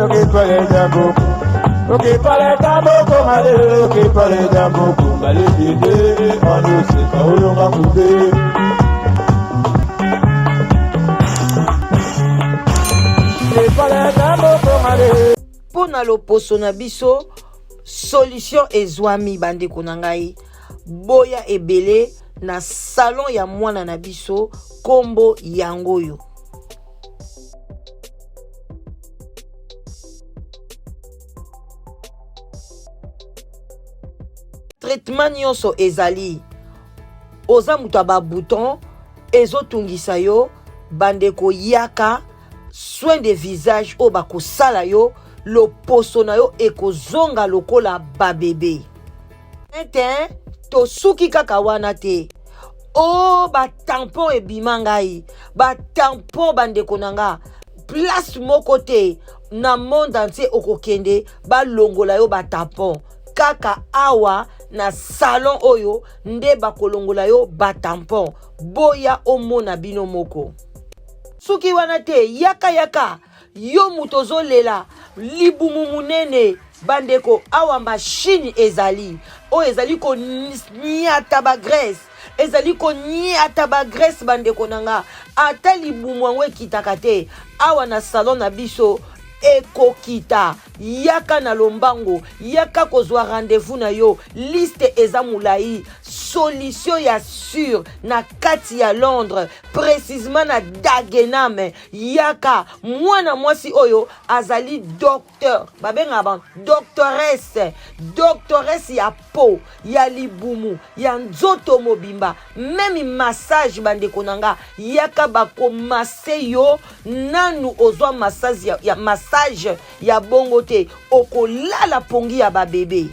ok pale jambo. Ok pale jambo komale, ok pale jambo komale dede, ando se kaolonga kude. Ok pale jambo komale. Pona loposo na biso solution ezwami bandeko na ngai boya ebele na salon ya mwana na biso kombo yangoyo. Traitement nyonso ezali oza mutu aba bouton ezotungisa yo bandeko yaka soin de visage o bakosala yo loposo na yo ekozonga lokola babebe. Ete to suki kaka wana te. O ba tampon ebima ngai, ba tampon bandeko nanga place moko te na monde entier okokende ba longola yo ba tampon. Kaka awa na salon oyo nde bakolongola yo ba tampon. Boya omona bino moko. Suki wana te yaka yo mutozo lela libumu munene bandeko awa machine ezali o ezali ko niata ba graisse ezali ko niata ba graisse bandeko nanga ata libumu angwe kitaka te awa na salon na biso ekokita yaka na lombango yaka kozwa rendez-vous na yo liste eza mulai solution ya sur na kati ya Londres précisément na Dagenham yaka mwana mwasi oyo azali docteur babenga ba doctoresse ya po ya libumu ya nzoto mobimba même massage bandeko nanga yaka bako masse yo nanu ozwa massage ya massage ya bongo te okolala pongi ya ba bébé.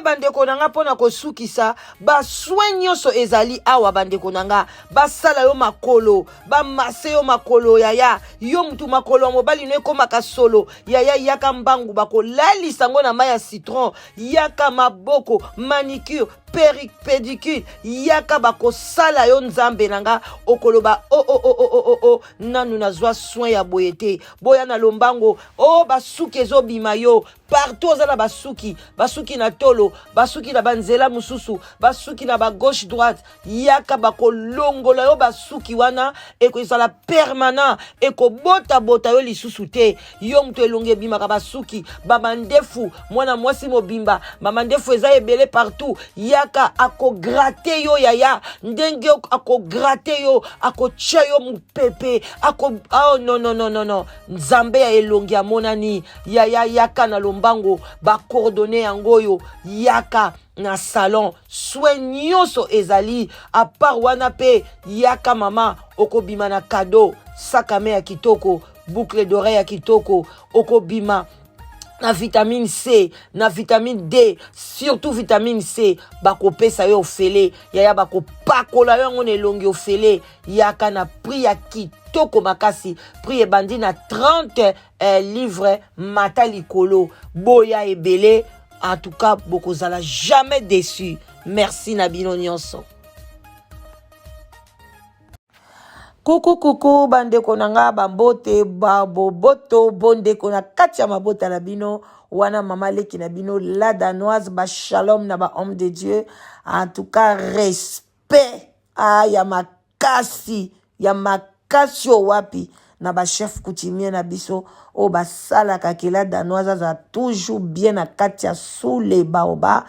Bandeko nanga pona kosukisa ba soin nyonso ezali awa bandeko nanga basala yo makolo ba masse yo makolo yaya yo mutu makolo mobali no ekomaka solo yaya yaka mbangu bakolalisa ngo na maya citron yaka maboko manicure pédicure yaka bakosala yo nzambe nanga okoloba nanu nazwa soin ya boyete boya na lombango basuki ezobima yo partout ozala basuki na tolo basuki na banzela mususu basuki na ba gauche droite yaka bakolongola yo basuki wana ekozala permanent ekobota yo lisusu te yo mutu elonge bimaka basuki bamandefu mwana mwasi mobimba bamandefu eza ebele partout yaka akograte yo yaya ndenge akograte yo akotia yo mupepe non nzambe ya elongi ya monani yaya yaka na lombango bakordone yangoyo yaka na salon soin nyonso ezali a part wana pe yaka mama okobima na cadeau sakame ya kitoko boucle d'oreille ya kitoko okobima na vitamine C, na vitamine D, surtout vitamine C, bakopesa yo ofele, yaya bakopakola yo ngone longi ofele, yaka na prix ya kitoko makasi, prix ebandi na 30 livres mata likolo, boya ebele, en tout cas, bokozala jamais déçu. Merci Nabino Nyonso. Kuku bandeko nanga bambote baboboto bondeko na kati ya mabota na bino wana mama leki na bino la danoise ba shalom na ba homme de Dieu en tout cas respect ya makasi wapi na ba chef coutumier na biso o ba sala kakela danoise za toujours bien na kati ya sous les baoba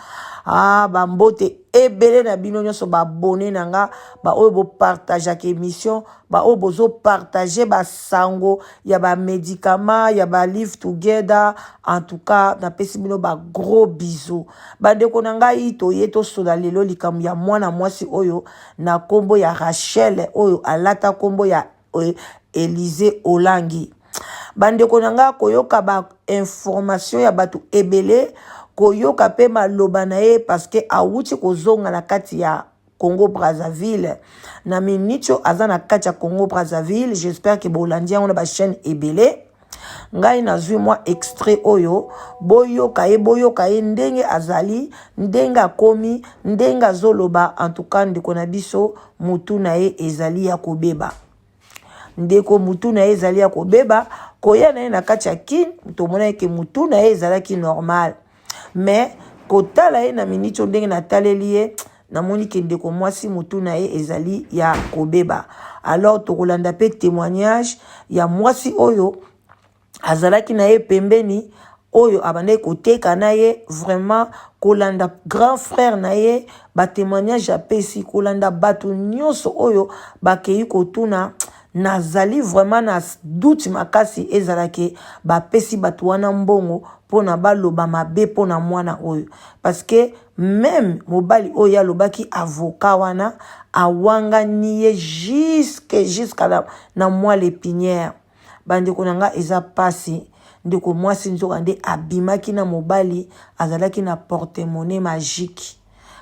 bambote ebele na bino nyonso ba abonné nanga ba oyo bo partager ke émission ba oyo bozo partager ba sango ya ba médicament ya ba live together en tout cas na pesi bino ba gros bisous bandeko nanga ito yeto sola lelo likamu ya mwana mwasi oyo na kombo ya Rachel oyo alata kombo ya Élysée Olangi bandeko nanga koyoka ba information ya batu ebele koyoka pe maloba na ye parce que awuti kozonga na kati ya Congo Brazzaville na minicho aza na kati ya Congo Brazzaville j'espère que bolandia on a ba chaîne ebele ngai nazwi mwa extrait oyo boyoka ye ndenge azali ndenge akomi ndenge azoloba en tout cas ndeko na biso mutu na ye ezali ya kobeba ndeko mutu na ye ezali ya kobeba koya na ye na kati ya kini tomona ke mutu na ye ezalaki normal mais kotala ye na miniti ndenge nataleli ye namoni ke ndeko mwasi mutu na ye ezali ya kobeba. Alors tokolanda pe témoignage ya mwasi oyo azalaki na ye pembeni oyo abandai koteka na ye vraiment kolanda grand frère na ye ba témoignage apesi kolanda bato nyonso oyo bakei kotuna nazali vraiment na doute makasi ezalaki bapesi bato wana mbongo pona baloba mabe pona mwana oyo parce que même mobali oyo alobaki avocat wana awangani ye jusqu'à na moi l'épinière bandeko nanga eza pasi ndeko mwasi nzoka nde abimaki na mobali azalaki na porte-monnaie magique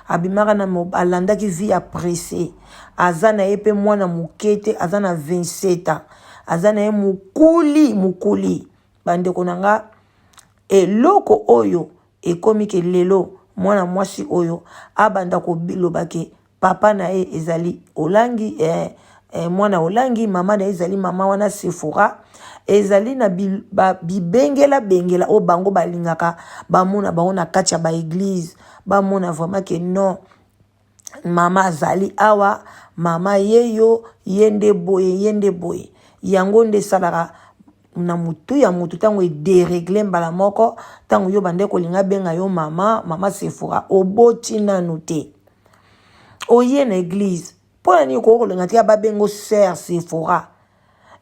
abimaka na alandaki vie appréciée aza na ye pe mwana mukete aza na 27 ans aza na ye mukuli bandeko nanga eloko oyo ekomi ke lelo mwana mwasi oyo abanda kobilobake papa na ye ezali olangi mwana olangi mama na ye ezali mama wana Sephora ezali na bibengela bengela o bango balingaka bamona bango na kati ya ba église bamona vraiment que non mama azali awa mama yeyo yende boye yango nde salaka na mutu ya mutu tango déréglé mbala moko tango yo bande kolinga benga yo mama Sephora oboti nanu te oye na église pona ni ko kolinga tia babengo sœur Sephora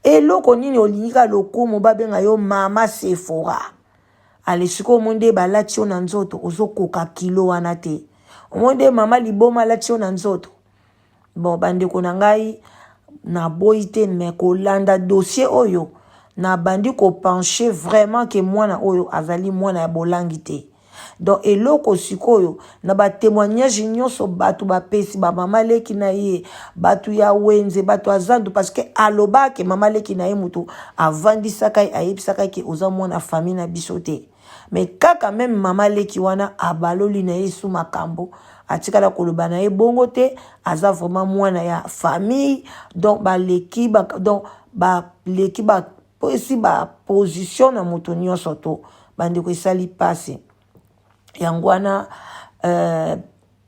eloko nini olingika lokumu babenga yo mama Sephora alesiko monde balati yo na nzoto ozokoka kilo wana te monde mama liboma lati yo na nzoto bon bandeko na ngai na boite me kolanda dossier oyo na bandi ko pencher vraiment que mwana oyo azali mwana ya bolangi te donc eloko sikoyo na ba témoignage nyonso batu ba pesi ba mama leki na ye batu ya wenze batu azandu parce que aloba ke mama leki na ye mutu avandisaka ayebisaka ke oza mwana famille na biso te mais kaka même mama leki wana abaloli na ye su makambo atikala koloba na ye bongo te aza vraiment mwana ya famille donc ba leki posi ba position na moto nyonso to bandeko esali pase yangwana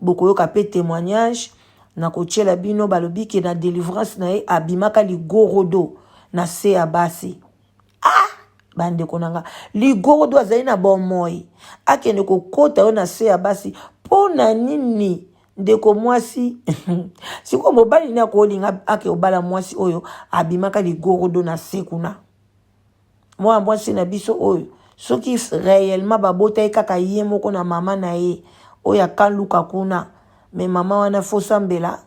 bokoyoka pe témoignage na kotiela bino balobi ke na délivrance na ye abimaka ligorodo na se ya basi bandeko nanga ligorodo azali na bomoi akende kokota yo na se ya basi pona nini ndeko mwasi siko mobali na kolinga ake obala mwasi oyo abimaka ligorodo na se kuna moi mwasi na biso oyo soki réellement babota kaka ye moko na mama na ye oya kanluka kuna mais mama wana faut sambela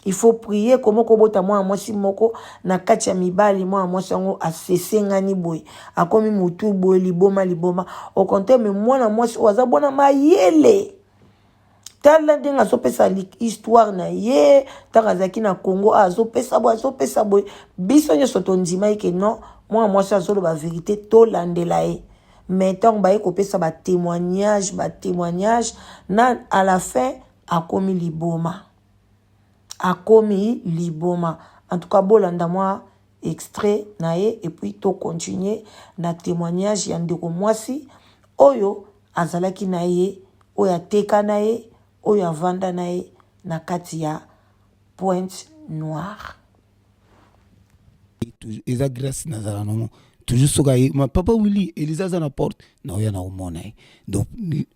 il faut prier comment kobota moi mwasi moko na kati ya mibali moi mwasi ngo asesengani boy akomi mutu boy liboma au contraire mais mwana mwasi oza bona mayele tala ndenge azopesa histoire na ye takazaki na Congo azopesa boy biso nyonso tondima eke non moi mwasi azoloba vérité tolandela ye mais tant ba kopesa ba témoignage na à la fin akomi liboma en tout cas bolanda moi extrait na ye et puis to continuer na témoignage ya ndeko mwasi oyo azalaki na ye oyo ateka na ye oyo avanda na ye na kati ya Pointe Noire eza grâce nazala nango toujours soka ma papa Willy Elisa za na porte na oya na omona donc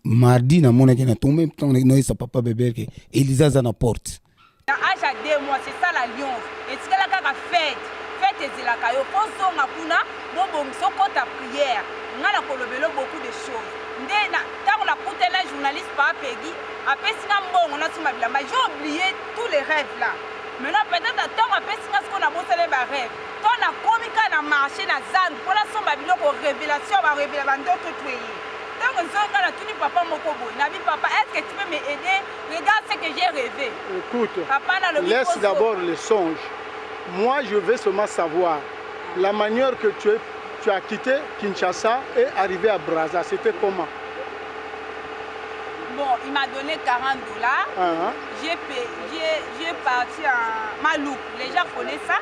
mardi na mona ke na tombe no sa papa bébé ke Elisa za na porte à âge à 2 mois c'est ça l'alliance et c'est là kaka fête ezilaka yo poso ngakuna bobo soko ta prière ngala kolobelo beaucoup de choses ndena tango la kutela journaliste pa pegi apesi na mbongo na sima bilamba j'ai oublié tous les rêves là maintenant peut-être tant apesi na siko na bosele ba rêve ton a komika na marché na zan pour la somba biloko révélation ba révéla ndoto tweye tango zonga na tuni papa moko boy na bi papa est-ce que tu peux m'aider regarde ce que j'ai rêvé. Écoute, papa na le laisse d'abord les songes. Moi je veux seulement savoir la manière que tu as quitté Kinshasa et arrivé à Brazza, c'était comment? Bon, il m'a donné 40 $. J'ai parti à Malouk. Les gens connaissent ça.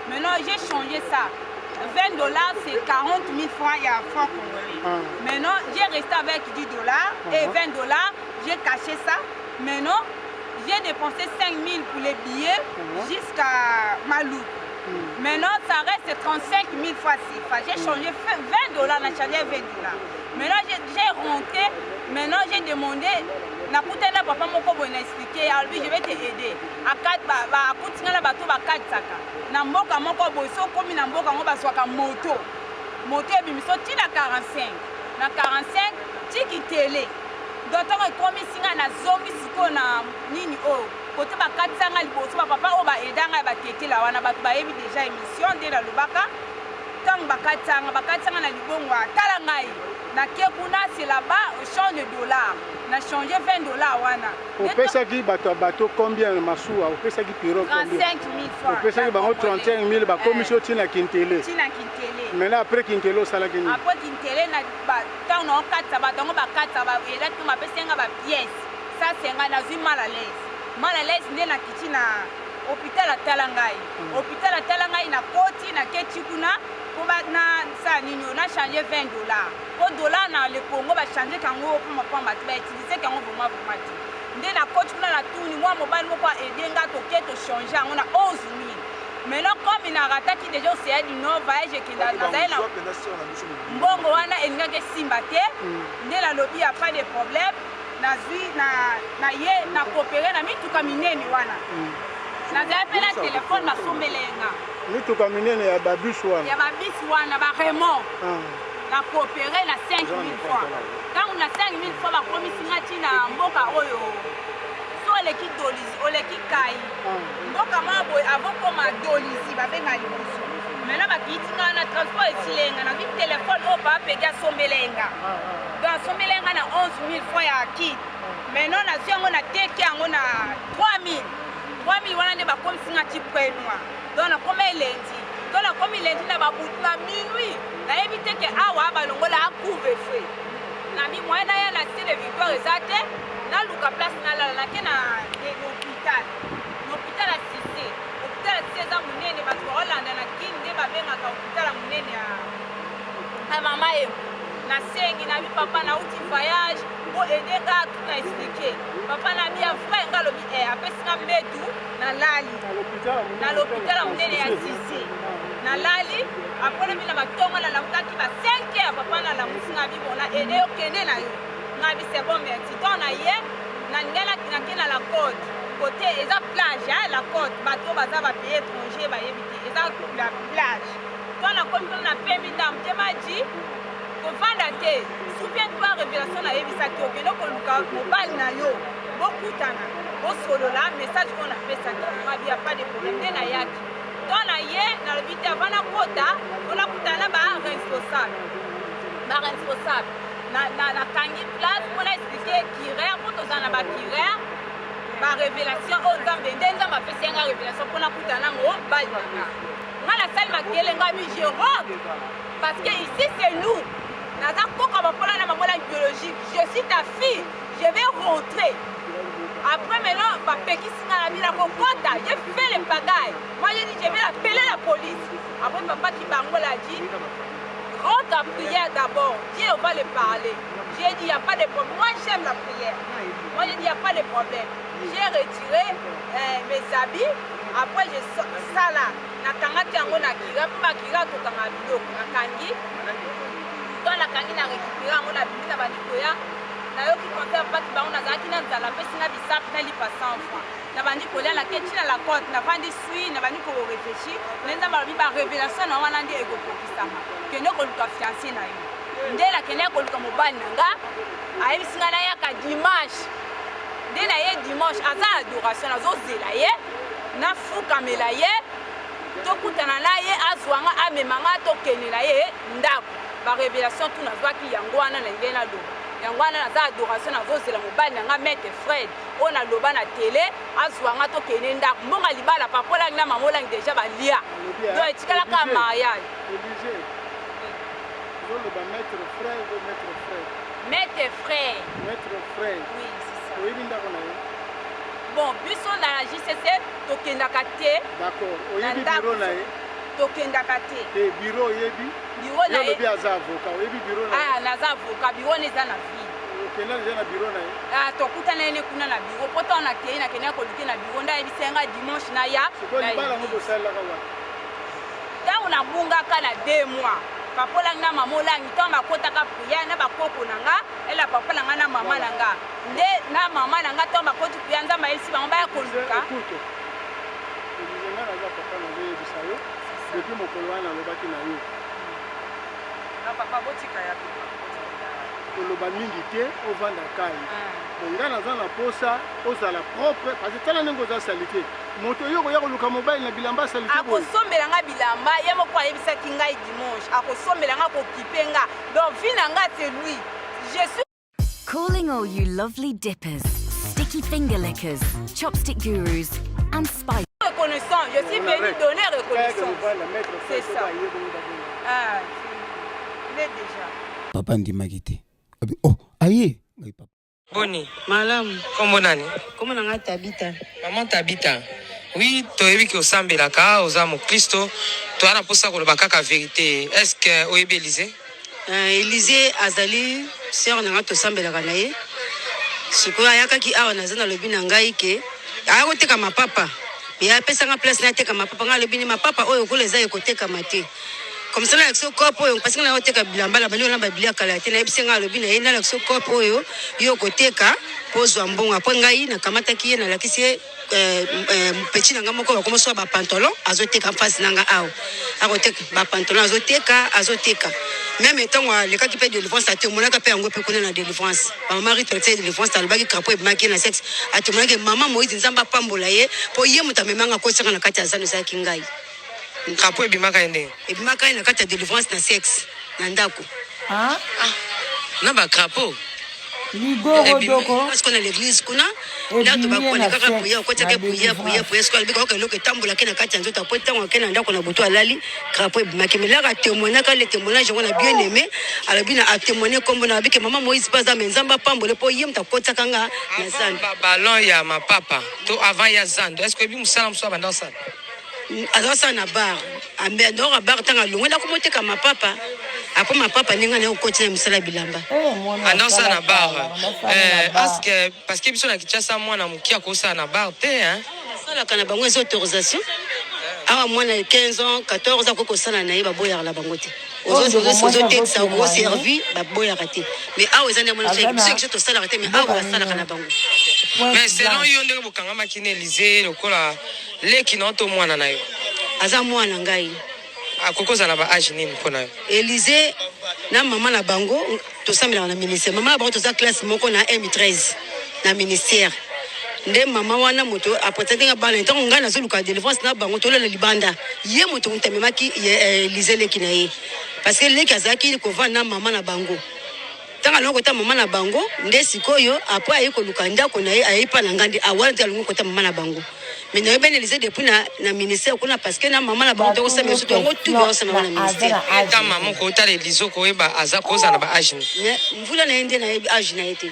Maintenant, j'ai changé ça. 20 $, c'est 40 000 francs, il y a un franc congolais. Maintenant, j'ai resté avec 10 $. Et 20 $, j'ai caché ça. Maintenant, j'ai dépensé 5 000 pour les billets jusqu'à Malouk. Maintenant, ça reste 35 000 fois CFA. J'ai changé 20 $, j'ai changé 20 $. Maintenant, j'ai rentré. Maintenant, j'ai demandé. Na kutana papa moko boye na expliquer alors je vais te aider akat ba akutinga na bato ba katsaka na mboka moko boye so komi na mboka ngo baswaka moto ebimiso tina 45 na 45 tiki tele dotongo ekomi singa na zombi siko na nini o kote ba katsanga liboso ba papa o ba edanga ba tetela wana bato ba yebi déjà émission de la lubaka tant ba katsanga na libongo atala ngai na kekuna c'est là-bas au champ de dollars. Na changé 20 $. wana. Au pesa qui bateau combien masuwa? Au pesa qui pirogue combien? 35 000 francs. Au pesa qui bango 35 000 ba commission tina Kintele. Tina Kintele. Maintenant après Kintele sala kini. Après Kintele na ba tant on katsa ba tango ba katsa ba ela tu ma pesenga ba pièce. Ça c'est nga na zui mal à l'aise. Mal à l'aise ndé na kitina hôpital Atalangai. Hôpital Atalangai na koti na ketikuna. Na ça nini on a changé 20 $. Au dollar dans le Congo va changer quand on peut pas utiliser quand on veut vraiment ndé na coach kuna na tout ni moi mobile moko aider nga to ke to changer on a 11 000 maintenant comme il a raté qui déjà c'est du nord voyage qui na zaina mbongo wana elinga ke simba te ndé la lobby a pas de problème na zui na ye na coopérer na mituka minene wana na zape la téléphone na sombelenga mituka minene ya babus wana ba Raymond na coopérer na 5 000 francs. Quand on a 5 000 francs, ma commission na mboka oyo. So les qui dolisi, o les qui kai. Mboka mabo avant comme a dolisi ba benga liboso. Maintenant ba kitinga na transport esilenga na vite téléphone o ba pega sombelenga. Dans sombelenga na 11 000 francs ya kit. Maintenant na siongo na teke yango na 3 000. 3 000 wana ne ba commission ti prenwa. Donc na comme lundi. Donc la comme lundi na ba bout na minuit. Na éviter que awa balongola couvre feu na mi moyen ya na style victoire ezate na luka place na la ke na l'hôpital à Cissé hôpital à Cissé za munene ba Holanda na kinde ba benga ka hôpital munene ya mama e na sengi na mi papa na uti voyage pour aider ga tout na expliquer papa na mi a frère ngalo bi apesina mbetu na lali na l'hôpital munene ya Cissé na lali après mina batongo la mutaki ba 5 heures papa na la musinga bibona aider okende na yo na bi c'est bon merci donc na ye na ngela kina la côte côté eza plage la côte bato baza ba pays étranger ba yebiti eza la plage donc na comme na pemi ndam temaji ko vanda te souviens-toi révélation na yebisa ki okende ko luka mobile na yo bokutana bo solo la message qu'on a fait ça il y a pas de problème na yaki donc na ye na le but avant na kota on a kutana ba responsable na kangi place pour expliquer kirer pour tous na ba kirer ba révélation au Zambé ndenza ma pesi nga révélation pour na kutana ngo balanga nga la salle makele nga mi je rock parce que ici c'est nous na za koka ba pona na mamola biologique je suis ta fille je vais rentrer. Après maintenant, j'ai fait les pagailles. Moi j'ai dit je vais appeler la police. Après papa qui l'a dit, rentre ta prière d'abord. Dieu va le parler. J'ai dit il n'y a pas de problème. Moi j'aime la prière. Moi j'ai dit il n'y a pas de problème. J'ai retiré mes habits. Après j'ai ça là. Na kangati yango na kira pa kira to kanga biloko na kangi. Dans la kangi na récupérer yango na bimi na banikoya. Na yo qui comptait pas qui ba on a zaki na nzala pesi na bisap na lipa 100 francs. Na bandi kolia na keti na la côte na bandi sui na bandi ko réfléchir. Nenda ba ba révélation na wana ndi ego kokisama. Kene ko luka fiancé na yo. Ndela kene ko luka mobali nanga. Ayi singa na ya ka dimanche. Ndela ye dimanche aza adoration azozela ye. Na fuka mela ye. Tokutana na ye azwanga amemanga tokenela ye ndako. Ba révélation tout na zwaki yango wana na ngena do. Yangwana na za adoration na zozela mobali nanga maître Fred ona loba na télé azwanga to kene ndako mbonga libala papola na mamola déjà balia do etikala ka mariage obligé le ba maître Fred Maître frère. Maître frère. Oui, c'est ça. Oui, Bon, biso na la JCC, tokendaka te. d'accord. Oyebi bureau na ye. Tokendaka te. Te bureau oyebi. Bureau na ye. Oyebi aza avocat. Oyebi bureau na ye. Ah, naza avocat, bureau neza na ville. Okenda neza na bureau na ye. Ah, tokutana ye kuna na bureau. Poto na kei na kenya koluke na bureau nda yebisenga dimanche na ya. Siko libala ngo bosalaka wa. Tango na bungaka na 2 mois. Papa langa mama langi to makotaka priya na bakoko nanga ela papa langa na mama nanga nde na mama nanga to makoti priya nzamba elisi bango ba koluka Elizema na za papa na ye bisayo depuis mokolo wana lobaki na yo na papa botika ya koloba mingi te ovanda kai nga naza na posa ozala propre parce que tala ndenge oza salite moto oyo koya koluka mobile na bilamba salite akosombela nga bilamba ye moko ayebisaki ngai dimanche akosombela nga kokipe nga donc vi na nga c'est lui je suis Calling all you lovely dippers, sticky finger lickers, chopstick gurus, and spice. Reconnaissant, je suis venu donner reconnaissance. C'est ça. Ah, il est déjà. Papa ndimaki te. Oh, aye. Papa. Boni. Malamu. Kombo nani? Kombo nanga Tabita. Maman Tabita. Oui, toyebi ki osambelaka oza mokristo to ana posa koloba kaka vérité. Est-ce que oyebi Élysée? Élysée azali sœur nanga tosambelaka na ye. Sikoyo ayakaki awa naza na lobi na ngai ke ayakoteka mapapa. Mais apesanga place na teka mapapa nga lobi ni mapapa oyo kola eza ekoteka mate. Comme ça na exo kopo oyo parce que na oteka bilamba la bali na biblia kala te na ebisenga lobi na ye na exo kopo oyo yo koteka pozwa mbonga po ngai na kamata ki ye na lakisi petit nanga moko ba komoso ba pantalon azoteka face nanga awo akoteka ba pantalon azoteka même étant le cas qui paye de délivrance à tout mon ka paye ngo pe kona na délivrance ba mari traité de délivrance talbaki kapo e maki na sexe atumana ke mama Moïse nzamba pambola ye po ye mutamemanga ko tsaka na kati azano za kingai kapo e bimaka ende e bimaka na kati ya délivrance na sexe na ndako na ba crapaud Ligoro doko. Parce qu'on a l'église kuna là tu vas connaître kaka prière ko tsaka prière est-ce que biko ka loke tambola ke na kati nzoto po tango ke na ndako na buto alali crapaud e bimaka mais là ka témoigner ka le témoignage on a bien aimé alors bien a témoigner comme on a vu que maman Moïse pas dans nzamba pambole po yem ta ko tsaka nga na zando ballon ya ma papa to avant ya zando est-ce que bi musala mso ba ndansa azasa na bar ambe ndora bar tanga longo la komoteka mapapa apo mapapa ninga na okoti na misala bilamba andansa na bar parce que biso na Kinshasa mwana mukia ko sa na bar te hein sala kana bango les autorisation awa mwana 15 ans 14 ans ko sala na yeba boya la bango te ozo te ça go servi ba boya raté mais awa ezana mwana biso que to sala raté mais awa sala kana bango mais selon yo ndenge bokanga makine Élysée lokola leki na to mwana na yo aza mwana ngai akokoza na ba age nini mpona yo Élysée na mama na bango to samela na ministère mama na bango to za classe moko na M13 na ministère nde mama wana moto apotete nga bana ntango nga na zoluka délivrance na bango to lela libanda ye moto ntememaki Élysée leki na ye parce que leki azaki ko vana mama na bango tanga longo ta mama na bango nde sikoyo apo ayi ko luka ndako na ye ayi pa na ngandi awala ta longo ta mama na bango mais na ben Élysée depuis na ministère kuna parce que na mama na bango to sema surtout ngo tu ba sema na ministère ta mama ko ta Élysée ko eba aza ko za na ba age mvula na ende na age na ete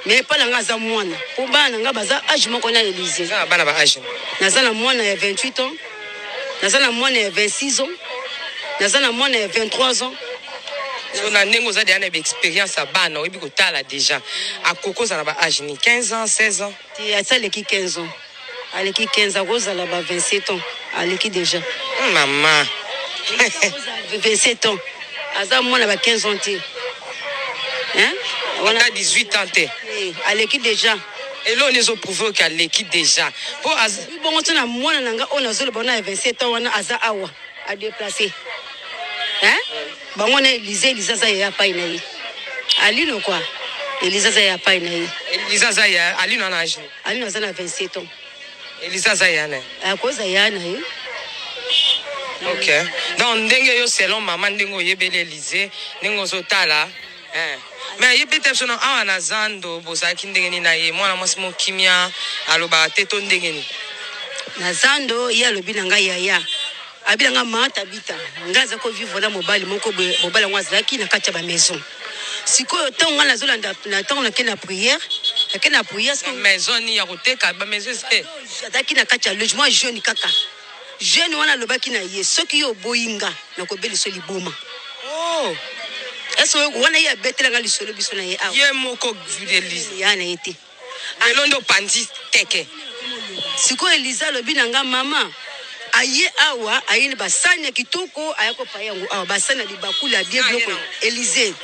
mais pas nga za mwana po bana nga baza age moko na Élysée za bana ba age naza na mwana ya 28 ans naza na mwana ya 26 ans naza na mwana ya 23 ans so na ndenge oza deya na expérience ya bana oyebi kotala déjà akokoza na ba age ni 15 ans 16 ans ti asaleki 15 ans aleki 15 ans kozala ba 27 ans aleki déjà mama 27 ans aza mwana ba 15 ans ti hein on a 18 ans te aleki déjà et là on les a prouvé qu'à l'équipe déjà pour bon tuna mwana nanga ona zolo bona 27 ans wana aza awa a déplacer hein bango na Élysée za ya pa ina yi alino quoi Élysée za ya pa ina yi Élysée za ya alino na âge alino za na 27 ans Élysée za ya na akoza ya na yi OK donc ndenge yo selon maman ndenge oyebele Élysée ndenge ozotala hein mais yebete sona awa na zando bozaki ndenge ni na ye mwana mwasi mokimia aloba teto ndenge ni na zando ya lobi na ngai ya abilanga ma Tabita ngaza ko vivre na mobali moko mobali ngwa zaki na kati ya ba maison sikoyo ntango nga nazolanda na ntango nake na prière maison ni ya koteka bamaison se azalaki na kati ya logement jeune kaka jeune wana alobaki na ye soki yo oboyi nga nakobeliso liboma ese wana ye abetelanga lisolo biso na ye awa ye moko Elise ya na ye te elondo pandi teke sikoyo Elise alobi na nga mama aye awa aye basani ya kitoko aya kopa yango awa basani ya libakuli ya bie biloko Elise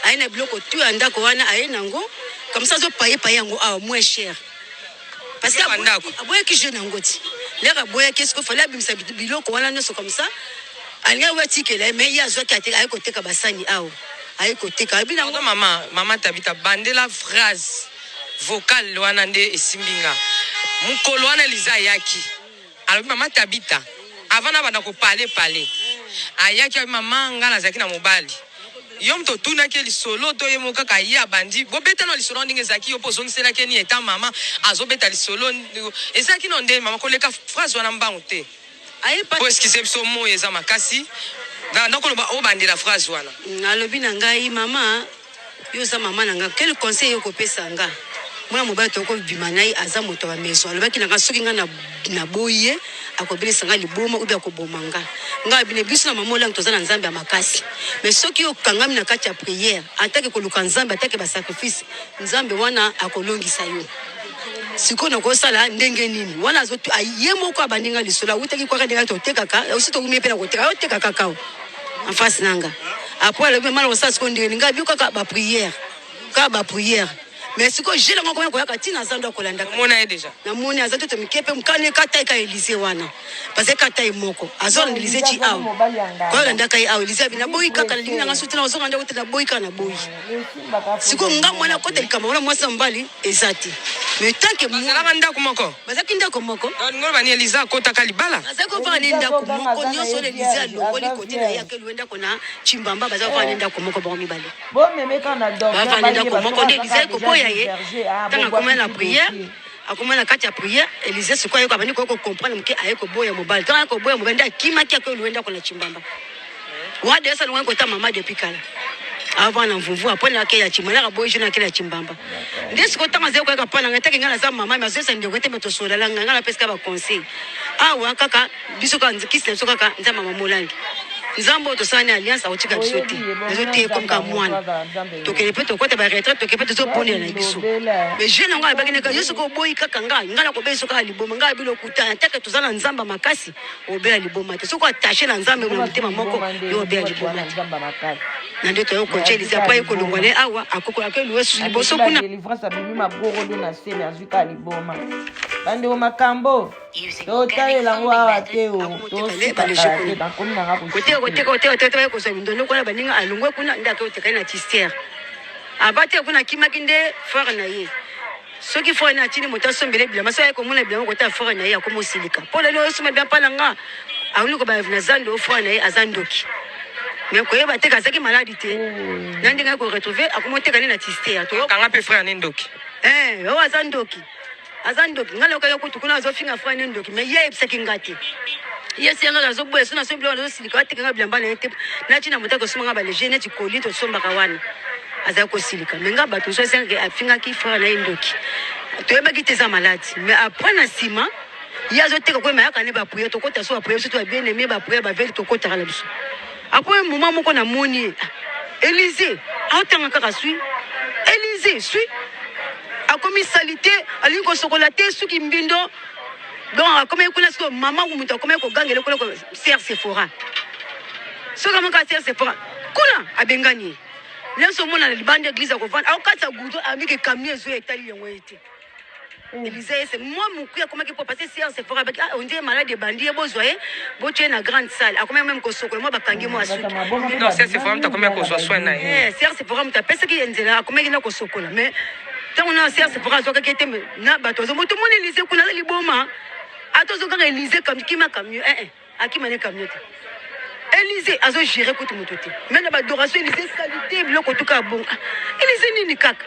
aye na biloko tu ya ndako wana aye nango comme ça azopaye yango awa moins cher parce que aboyaki jeune yango ti lere aboyaki esiko fale abimisa biloko wana nyonso comme ça alinga watikela mais ye azwaki ate aye koteka basani awa aye koteka abi nango mama Tabita bandela phrase vocale wana nde esimbinga mukolo wana Elise ayaki alobi mama Tabita avant na bana ko parler ayaki mama nga nazaki na mobali yo mto tunaki lisolo to ye moka ka ya bandi bobeta no lisolo ndinge zaki yo pozongisela ke ni eta mama azobeta lisolo ezaki no nde mama koleka phrase wana mbangu te aye pa po excuse biso mo eza makasi na ndokoloba o bandela phrase wana alobi na ngai mama yo za mama na nga quel conseil yo kopesa nga mwana mobali to ko bima nai aza moto wa maison alobaki na nga soki nga na boye akobelisa nga liboma ubi akoboma nga bine biso na mama olango toza na nzambe ya makasi mais soki yo kangami na kati ya prière atake koluka nzambe atake ba sacrifice nzambe wana akolongisa yo siko na kosala ndenge nini wana azotu aye moko abandinga lisola utaki kwa ndenge totekaka usito kumie pena koteka yo teka kakao en face nanga après le mal on sa siko ndenge nga biko ka ba prière mais siko jela ngoko yango yaka tina zando kolanda mona ye déjà na moni azato to mikepe mkane kata ka Elise wana parce que kata moko azona Elise ti aw ko landa kai aw Elise bina boyi kaka linga nga sutina ozonga ndako tena boyi kana boyi siko nga mwana ko telika mwana mwasa mbali ezati mais tant que mwana ndako moko bazaki ndako moko ngolo bani Elise akota kalibala azako va ndako moko nyoso Elise alongoli kote na yake luenda kona chimbamba bazako va ndako moko bon mibale bon memeka na docteur va ndako moko Elise ko boya tanga komena na prière akomena kati ya prière Elise siko ayo kabani ko comprendre mke aye ko boya mobile tanga ko boya mobile kimaki ko luenda ko na chimbamba wa de sa ngwe ko ta mama depuis kala avant na mvuvu après na ke ya chimala ka boya jina ke ya chimbamba ndesi ko tanga zeko ka pana ngata ngana za mama ma zesa ndio kwete meto sola la ngana peska ba conseil awa kaka biso ka nzikisi so kaka nza mama molangi nzambo to sani alliance autika biso te nazote comme ka mwana to ke pe to kota ba retraite to ke pe to pone na biso mais je na ngala bagene ka yeso ko boyi kaka ngala ko beso ka liboma ngala bilo kutana taka to zana nzamba makasi obela liboma te soko attacher na nzambe mo mutema moko yo obela liboma na ndio to ko Elise après ko longole awa akoko akelu wesu liboso kuna délivrance abimi maboro na se na zuka liboma bande o makambo to talela ngwa te o to sikale ba komina kote ko so ndono kona baninga alungwe kuna ndako te kana tister abate kuna kimakinde fara na ye soki fara na tini moto sombele bila maso ko mona bila ko ta fara na ye akomo silika pole lo suma bien pala nga awuli ko ba na zando fara na ye azandoki mais ko yeba te kasaki maladi te nandi nga ko retrouver akomo te kana na tister to kanga pe frère nindoki o azandoki ngalo ka yokutu kuna azofinga fara nindoki mais ye ebisaki ngati yes yanga gazo boye sona so bilo silika tekanga bilamba na ete na china mutako soma ba legene ti koli to somba kawana aza ko silika menga bato so senga afinga ki fara na indoki to yeba kiteza maladi mais après na sima yazo teka ko mayaka ne ba puye to kota so ba puye so to bien aimé ba puye ba veli to kota kala biso après moment moko na moni Elise autanga kaka sui Elise sui akomi salité alingo sokolate suki mbindo donc comme kuna siko mama muto comme ko gangele kuna ko ser Sephora so kama ka ser Sephora kuna abengani lenso mona na libande église ko vendre au kata gudo amike camion zo etali yango ete Elise c'est moi mukuya comment ko passer ser Sephora avec on dit malade bandie bozoye boche na grande salle akoma même ko soko moi bakangi mo asu non ser Sephora mta comment ko so soin na ser Sephora mta pesa ki enzela akoma kina ko sokola mais tant on a ser Sephora zo ka kete na bato zo moto mona Elise kuna liboma atozo kanga Elise comme kima camion akima ne camion te Elise azo gérer ko tout motote mais na ba adoration Elise qualité biloko tout ka bon Elise nini kaka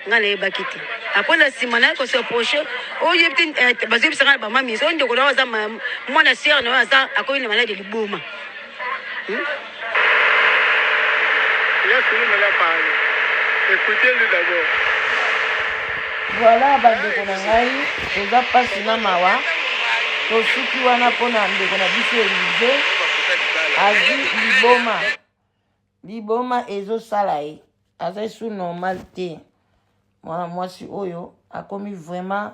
ngale bakiti après la simana ko se proche o yebti bazebi sanga ba mami so ndeko na za mwana sœur na za akoyi na malade liboma Yesu ni la parole Écoutez-le d'abord. Voilà bandeko na ngai toza mpasi na mawa tosuki wana mpona ndeko na biso Elize azwi liboma ezosala ye aza su normal te mwana mwasi oyo akomi vraiment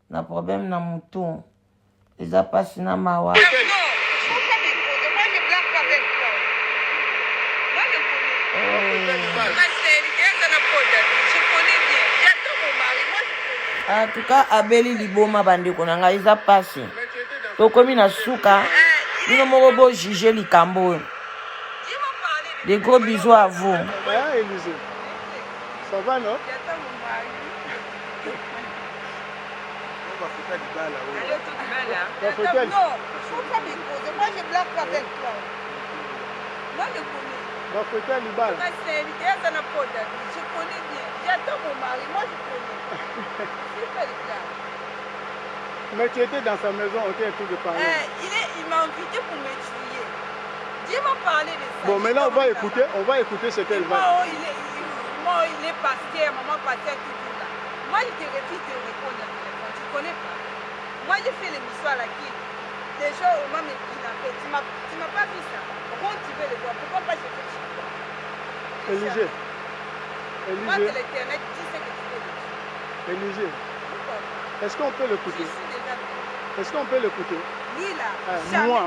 na problème na mutu eza mpasi na mawa. En tout cas abeli liboma bandeko na ngai eza pasi tokomi na suka bino moko bo juge likambo. Des gros bisous à vous. Ah, Élisée. Ça va, non? Moi je blague avec toi. Moi je connais. Va fouetter Libala. Je connais bien. J'attends mon mari, moi je connais. Mais tu étais dans sa maison, on t'a tout de parler. Il m'a invité pour me tuer. Dieu m'a parlé de ça. Bon, maintenant on va écouter ce qu'elle va. Moi, il est pasteur, maman pasteur, tout là. Moi, je te refuse de répondre à téléphone. Tu connais pas. Moi, j'ai fait l'émission à la Guine. Des gens au moment où il a fait. Tu m'as pas vu ça. Pourquoi tu veux le voir? Pourquoi pas je fais ça? Élisée. Moi, c'est l'éternel, dis ce que tu veux dire. Élisée. Est-ce qu'on peut l'écouter? Est-ce qu'on peut l'écouter? Lui là.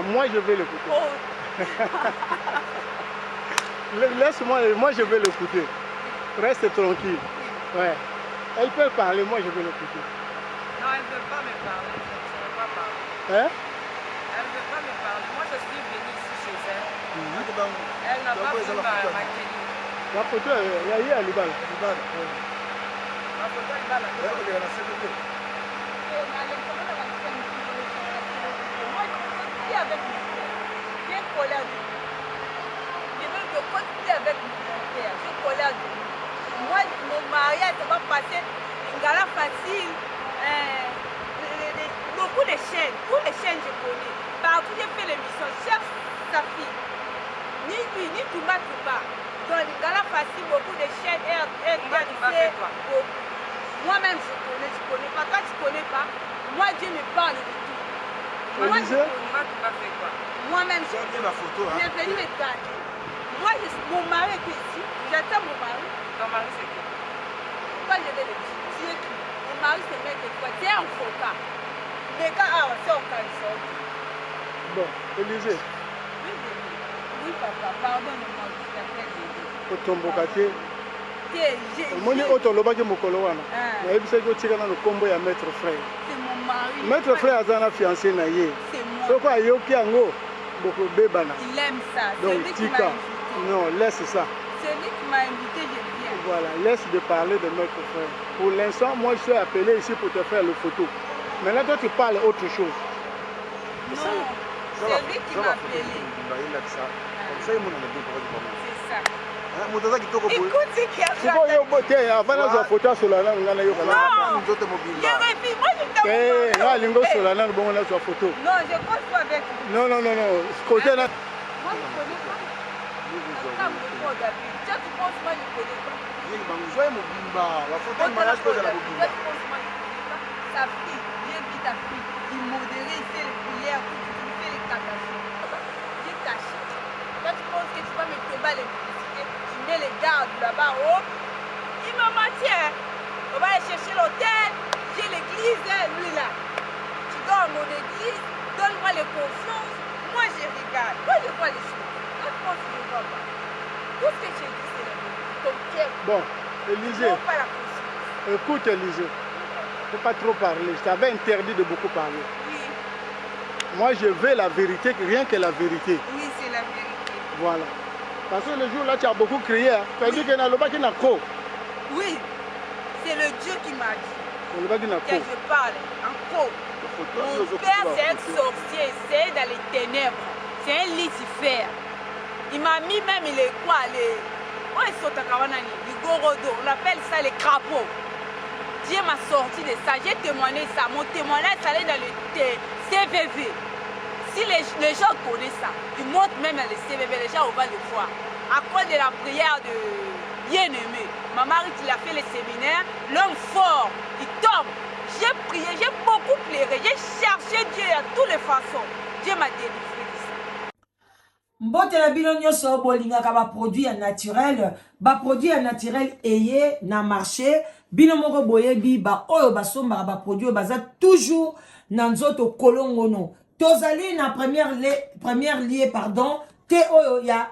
Moi je vais l'écouter. Oh. Laisse-moi, moi je vais l'écouter. Reste tranquille. Ouais. Elle peut parler, moi je vais l'écouter. Non, elle ne veut pas me parler. Je ne veux pas parler. Hein? Elle ne veut pas me parler. Moi je suis venue ici chez elle. Elle n'a pas vu ma tenue. La photo, il y a eu à Libala. Ma photo est là. Avec mon frère, j'ai collé à lui. Je veux que continuer avec mon frère, j'ai collé à lui. Moi, mon mariage, ça va passer une gala facile. Beaucoup de chaînes, tous les chaînes je connais. Partout j'ai fait l'émission, chef sa fille. Ni lui, ni Touma. Dans les gala facile, beaucoup de chaînes. Moi-même, je connais pas. Quand tu connais pas, moi, Dieu me parle de tout. Moi-même, je la photo, hein. viens venir me garder. Moi, mon mari est ici. J'attends mon mari. Ton mari, c'est qui? Pourquoi je vais le dire? Tu es qui? Mon mari, c'est mec de quoi? Tu es un faux cas. Les gars, c'est au cas de sorte. Bon, Élisée. Oui, papa, pardonne-moi, je t'appelle bébé. Otombokate. Moi, otolobaki mokolo wana. Nayebisaki otikana na kombo ya maître frère. c'est mon mari. Maître frère aza na fiancé na ye. C'est moi. Soko ayoki yango bokobebana. Il aime ça. C'est Donc lui qui m'a tika. invité. Non, laisse ça. C'est lui qui m'a invité, je viens. Voilà, laisse de parler de maître frère. Pour l'instant, moi je suis appelé ici pour te faire le photo. Maintenant toi tu parles autre chose. Non, c'est lui qui m'a appelé. C'est ça. Écoute ce qu'il y a. Siko yo bote avana za photo solana ngana yo kana. Non. Je refuse. Moi je t'ai nga lingo solana bongo na za photo. Non, je cause pas avec lui. Non. Côté là. Moi je connais pas. Quand je prends David, tu penses moi je connais pas. Sa fille, j'ai vu ta fille, il modérait, il fait les prières, il fait les catastrophes. J'ai caché. Toi tu penses que tu vas me tomber les publicités, tu mets les gardes là-bas, oh, il m'a menti, hein. On va aller chercher l'hôtel, j'ai l'église, lui là. Tu dors à mon église, donne-moi les confiances, moi je regarde, moi je vois les choses. Toi tu penses que je ne vois pas. Tout ce que tu dis c'est la vérité, ton cœur. Bon, Élisée. Non, pas la conscience. Écoute Élisée. Il ne faut pas trop parler. Je t'avais interdit de beaucoup parler. Oui. Moi, je veux la vérité, rien que la vérité. Oui, c'est la vérité. Voilà. Parce que le jour là, tu as beaucoup crié. Hein. Tu as dit qu'il y a le baki nako. Oui, c'est le Dieu qui m'a dit Le baki que nako. je parle en co. Mon père, c'est un sorcier, c'est dans les ténèbres. C'est un Lucifer. Il m'a mis même les quoi, les... On appelle ça les crapauds. Dieu m'a sorti de ça, j'ai témoigné ça. Mon témoignage, ça allait dans le CVV. Si les gens connaissent ça, ils montent même dans le CVV, les gens vont le voir. À cause de la prière bien aimé. Maman Rite, il a fait les séminaires, l'homme fort, il tombe. J'ai prié, j'ai beaucoup pleuré, j'ai cherché Dieu à toutes les façons. Dieu m'a délivré de ça. Mbote na bino nyonso bolingaka ba produit naturel eye na marché bino moko boyebi ba oyo basomba ba produit baza toujours na nzoto kolongono tozali na première lié pardon te oyo ya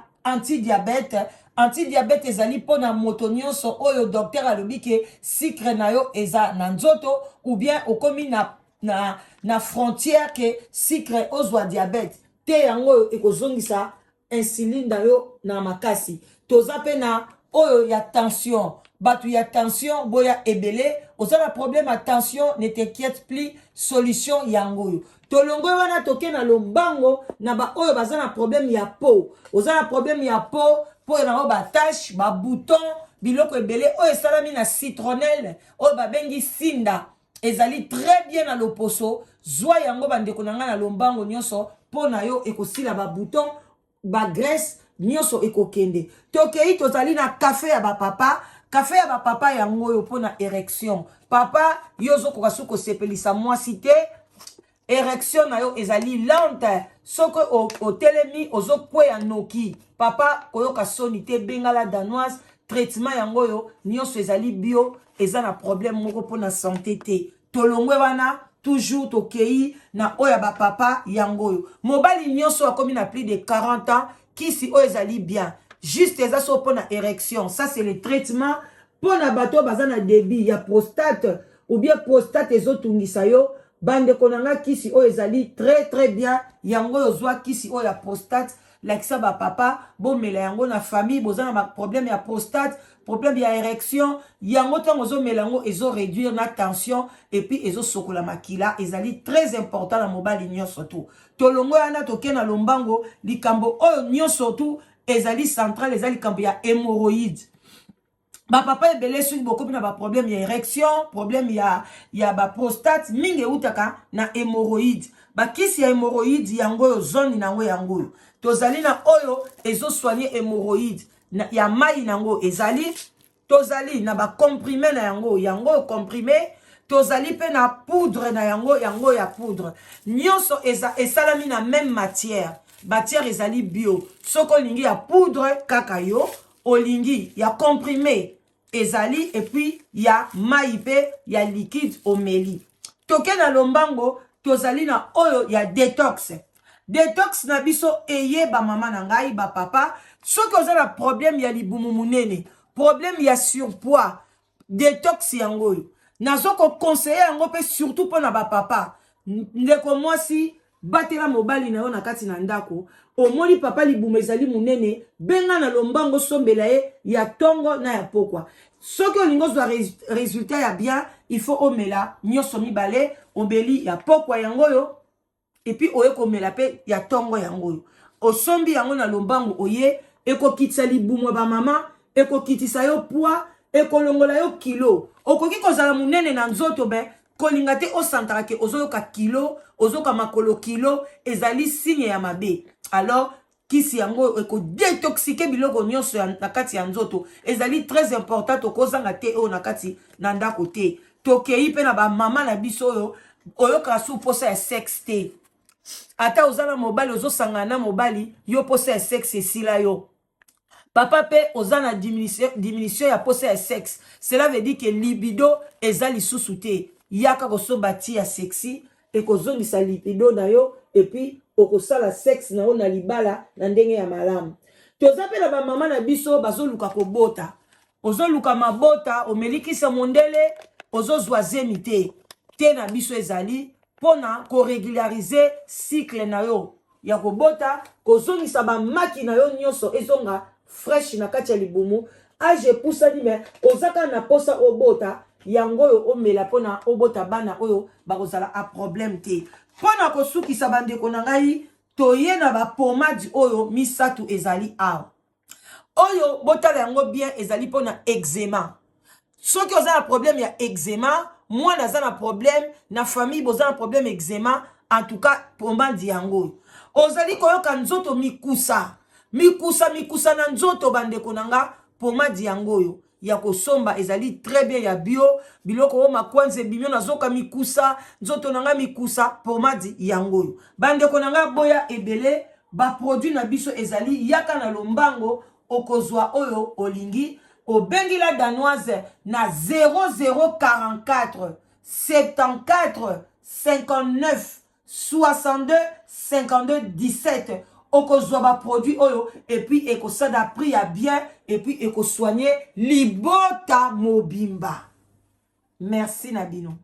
antidiabète ezali pona moto nyonso oyo docteur alobi ke sucre na yo eza na nzoto ou bien okomi na frontière ke sucre ozwa diabète te yango ekozongisa insuline na yo na makasi toza pe na oyo ya tension batu ya tension boya ebele oza na problème ya tension ne t'inquiète plus solution yango tolongo wana toke na lombango na ba oyo baza na problème ya peau oza na problème ya peau na ba tache ba bouton biloko ebele oyo esalami na citronnelle oyo babengi sinda ezali très bien na loposo zwa yango bandeko na nga na lombango nyonso po na yo ekosila ba bouton ba graisse nyonso ekokende tokei tozali na café ya ba papa yango yo pona érection papa yozo kokasu ko sepelisa mwasi te érection na yo ezali lente soko otelemi ozo kweya noki papa koyoka soni te bengala danoise traitement yango yo nyonso ezali bio eza na problème moko pona santé te tolongwe wana toujours tokei na oya ba papa yangoyo mobali nyonso akomi na plus de 40 ans kisi oyo ezali bien juste eza so pona érection ça c'est le traitement pona bato baza na débit ya prostate ou bien prostate ezotungisa yo bande konanga kisi oyo ezali très bien yangoyo zwa kisi oyo ya prostate lakisa ba papa bomela yango na famille bozana ba problème ya prostate problème ya érection yango tango zo melango ezo réduire na tension et puis ezo sokola makila ezali très important na mobali nyonso tout tolongo yana toke na lombango likambo oyo nyonso tout ezali central ezali likambo ya hémorroïde ba papa ebele soki bokomi na ba problème ya érection problème ya ba prostate mingi utaka na hémorroïde ba kisi ya hémorroïde yango zone nango yango tozali na oyo ezo soigner hémorroïde ya mai nango ezali tozali na ba comprimé na yango comprimé tozali pe na poudre na yango ya poudre nyonso esalami na même matière ezali bio soko lingi ya poudre kaka yo olingi ya comprimé ezali et puis ya mai pe ya liquide omeli toke na lombango tozali na oyo ya détox na biso eye ba mama na ngai ba papa soki oza na problème ya libumu munene problème ya surpoids détox yango nazoko conseiller yango pe surtout pona ba papa ndeko mwasi batela mobali na yo na kati na ndako omoni papa libumu ezali munene benga na lombango sombela ye ya tongo na ya pokwa soki olingo zwa résultat ya bien il faut omela nyonso mibale obeli ya pokwa yango yo et puis oye komela pe ya tongo yango yo osombi yango na lombango oye ekokitisa libumu ba mama ekokitisa yo poids ekolongola yo kilo okoki kozala munene na nzoto be kolinga te osantaka ke ozoyoka kilo ozoka makolo kilo ezali signe ya mabe alors kisi yango ekodetoxike biloko nyonso na kati ya nzoto ezali très important tokozanga te oyo na kati na ndako te tokei pe na ba mama na biso oyo oyoka su posa ya sexe te ata ozana mobali ozosangana na mobali yo posa ya sexe esila yo papa pe ozana diminution ya posa ya sexe cela veut dire que libido eza lisusu te yaka kosomba ti ya sexy ekozongisa libido na yo et puis okosala sexe na yo na libala na ndenge ya malamu toza pe na ba mama na biso bazoluka kobota ozoluka mabota omelikisa mondele ozozwa zemi te na biso ezali pona korégulariser cycle na yo ya kobota kozongisa bamaki na yo nyonso ezonga fresh na kati ya libumu age pusani me ozaka na posa obota yango oyo omela pona obota bana oyo bakozala a problème te pona kosukisa bandeko na ngai toye na bapomade oyo misatu ezali awa oyo botala yango bien ezali pona eczéma soki oza na problème ya eczéma mwana aza na problème na famille boza na problème eczéma en tout cas pomade yango ozali koyoka nzoto mikusa na nzoto bandeko na nga pomade yango oyo ya kosomba ezali très bien ya bio biloko o makwanze bimio nazoka mikusa nzoto nanga mikusa pomade yango oyo bandeko nanga boya ebele ba produit na biso ezali yaka na lombango okozwa oyo olingi obengi la danoise na 0044 74 59 62 52 17 okozwa ba produit oyo et puis ekosada prix ya bien et puis ekosoigner libota mobimba. Merci Nabino.